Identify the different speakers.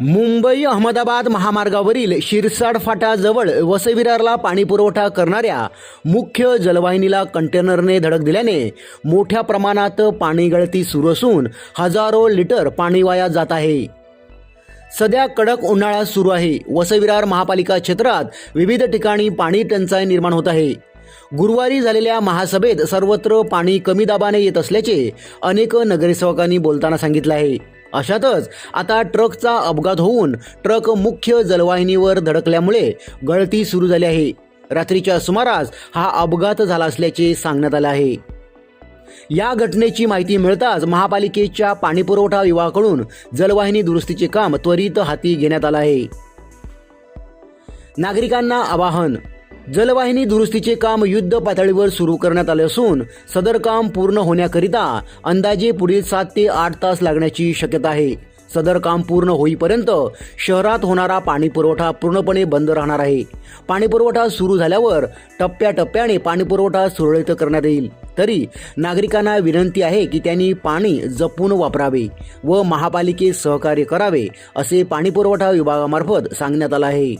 Speaker 1: मुंबई अहमदाबाद महामार्गावरील शिरसाड फाटाजवळ वसईविरारला पाणी पुरवठा करणाऱ्या मुख्य जलवाहिनीला कंटेनरने धडक दिल्याने मोठ्या प्रमाणात पाणी गळती सुरू असून हजारो लिटर पाणी वाया जात आहे। सध्या कडक उन्हाळा सुरू आहे। वसईविरार महापालिका क्षेत्रात विविध ठिकाणी पाणी टंचाई निर्माण होत आहे। गुरुवारी झालेल्या महासभेत सर्वत्र पाणी कमी दाबाने येत असल्याचे अनेक नगरसेवकांनी बोलताना सांगितले आहे। अशातच आता ट्रकचा अपघात होऊन ट्रक मुख्य जलवाहिनीवर धडकल्यामुळे गळती सुरू झाली आहे। रात्रीच्या सुमारास हा अपघात झाला असल्याचे सांगण्यात आले आहे। या घटनेची माहिती मिळताच महापालिकेच्या पाणीपुरवठा विभागाकडून जलवाहिनी दुरुस्तीचे काम त्वरित हाती घेण्यात आले आहे। नागरिकांना आवाहन, जलवाहिनी दुरुस्तीचे काम युद्ध पातळीवर सुरू करण्यात आले असून सदर काम पूर्ण होण्याकरिता अंदाजे पुढील 7 ते 8 तास लागण्याची शक्यता आहे। सदर काम पूर्ण होईपर्यंत शहरात होणारा पाणी पुरवठा पूर्णपणे बंद राहणार आहे। पाणी पुरवठा सुरू झाल्यावर टप्प्याटप्प्याने पाणी पुरवठा सुरळीत करण्यात येईल। तरी नागरिकांना विनंती आहे की त्यांनी पाणी जपून वापरावे व महापालिकेस सहकार्य करावे असे पाणी पुरवठा विभागामार्फत सांगण्यात आले आहे।